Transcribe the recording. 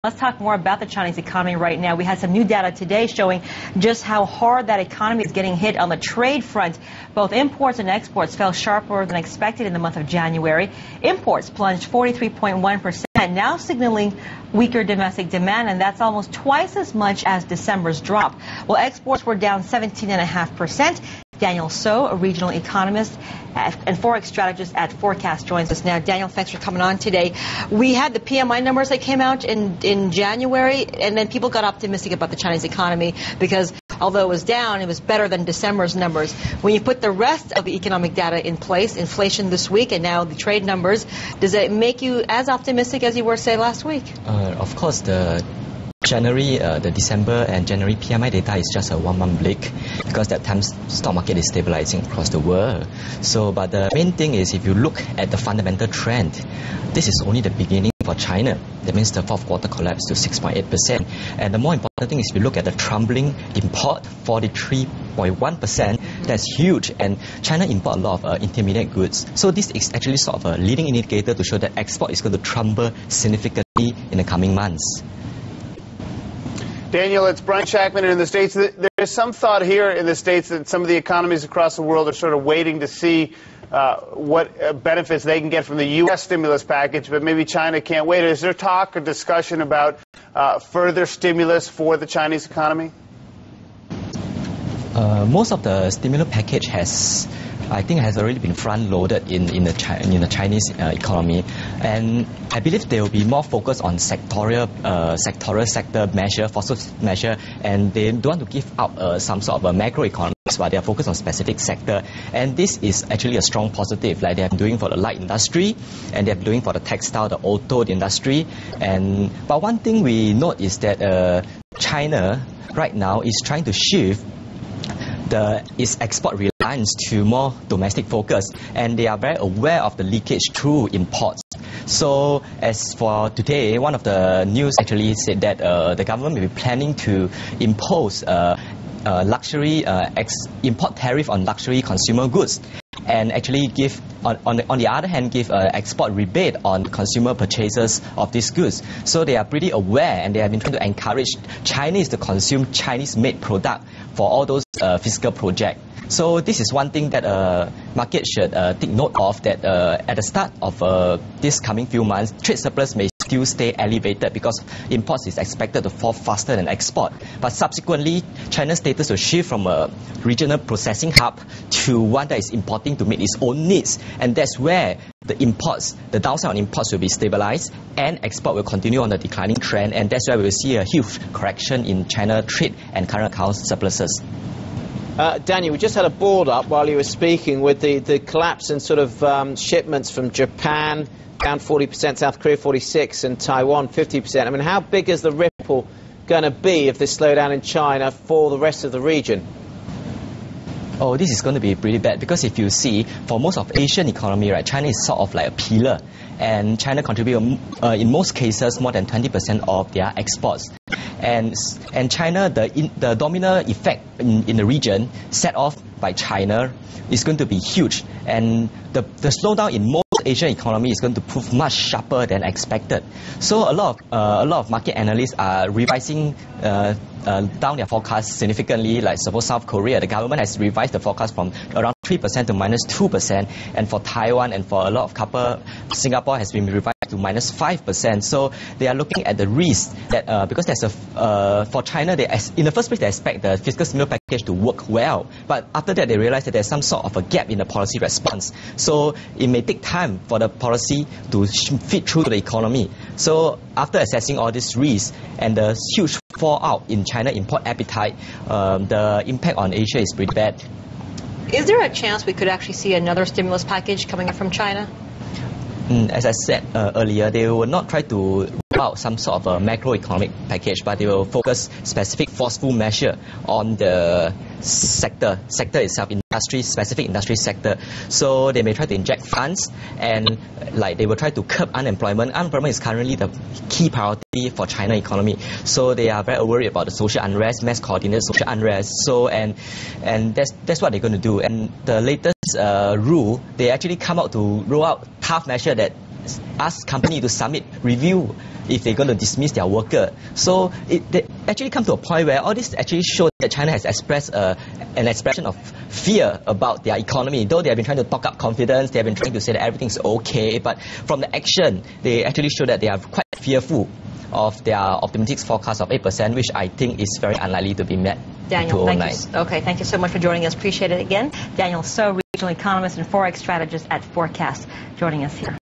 Let's talk more about the Chinese economy right now. We had some new data today showing just how hard that economy is getting hit on the trade front. Both imports and exports fell sharper than expected in the month of January. Imports plunged 43.1%, now signaling weaker domestic demand, and that's almost twice as much as December's drop. Well, exports were down 17.5%. Daniel So, a regional economist and forex strategist at Forecast, joins us now. Daniel, thanks for coming on today. We had the PMI numbers that came out in January, and then people got optimistic about the Chinese economy because although it was down, it was better than December's numbers. When you put the rest of the economic data in place, inflation this week and now the trade numbers, does it make you as optimistic as you were, say, last week? Of course, the December and January PMI data is just a 1 month blip because that time stock market is stabilizing across the world. But the main thing is if you look at the fundamental trend, this is only the beginning for China. That means the fourth quarter collapsed to 6.8%. And the more important thing is if you look at the trembling import, 43.1%, that's huge. And China import a lot of intermediate goods. So this is actually sort of a leading indicator to show that export is going to tremble significantly in the coming months. Daniel, it's Brian Shackman in the States. There's some thought here in the States that some of the economies across the world are sort of waiting to see what benefits they can get from the U.S. stimulus package, but maybe China can't wait. Is there talk or discussion about further stimulus for the Chinese economy? Most of the stimulus package has already been front-loaded in the Chinese economy, and I believe there will be more focus on sector measure, forceful measure, and they don't want to give out some sort of a macroeconomics, but they are focused on specific sector, and this is actually a strong positive, like they have been doing for the light industry, and they are doing for the textile, the auto industry, but one thing we note is that China right now is trying to shift its export reliance to more domestic focus, and they are very aware of the leakage through imports. So as for today, one of the news actually said that the government may be planning to impose luxury import tariff on luxury consumer goods, and actually give, on the other hand, give export rebate on consumer purchases of these goods. So they are pretty aware, and they have been trying to encourage Chinese to consume Chinese-made product for all those fiscal projects. So this is one thing that market should take note of, that at the start of this coming few months, trade surplus may still stay elevated because imports is expected to fall faster than export. But subsequently, China's status will shift from a regional processing hub to one that is importing to meet its own needs. And that's where the downside on imports will be stabilized and export will continue on the declining trend. And that's why we will see a huge correction in China trade and current account surpluses. Daniel, we just had a board up while you were speaking with the collapse in sort of shipments from Japan, down 40%, South Korea 46%, and Taiwan 50%. I mean, how big is the ripple going to be of this slowdown in China for the rest of the region? Oh, this is going to be pretty bad because if you see, for most of Asian economy, right, China is sort of like a pillar, and China contributes in most cases more than 20% of their exports. And China, the domino effect in the region set off by China is going to be huge, and the slowdown in most Asian economy is going to prove much sharper than expected. So a lot of market analysts are revising down their forecast significantly. Like suppose South Korea, the government has revised the forecast from around 3% to -2%, and for Taiwan and for a lot of Singapore has been revised to -5%. So they are looking at the risk that because there's for China, in the first place they expect the fiscal stimulus package to work well, but after that they realize that there's some sort of a gap in the policy response. So it may take time for the policy to feed through to the economy. So after assessing all these risks and the huge fallout in China import appetite, the impact on Asia is pretty bad. Is there a chance we could actually see another stimulus package coming in from China? As I said earlier, they will not try to roll out some sort of a macroeconomic package, but they will focus specific forceful measure on the sector itself, specific industry sector. So they may try to inject funds, and like they will try to curb unemployment. Unemployment is currently the key priority for China economy. So they are very worried about the social unrest, mass coordinated social unrest. So and that's what they're going to do. And the latest rule, they actually come out to roll out tough measure that ask company to submit review if they're going to dismiss their worker. So they actually come to a point where all this actually shows that China has expressed an expression of fear about their economy. Though they have been trying to talk up confidence, they have been trying to say that everything's okay, but from the action, they actually show that they are quite fearful of their optimistic forecast of 8%, which I think is very unlikely to be met. Daniel, thank you so much for joining us. Appreciate it again. Daniel So, regional economist and forex strategist at Forecast, joining us here.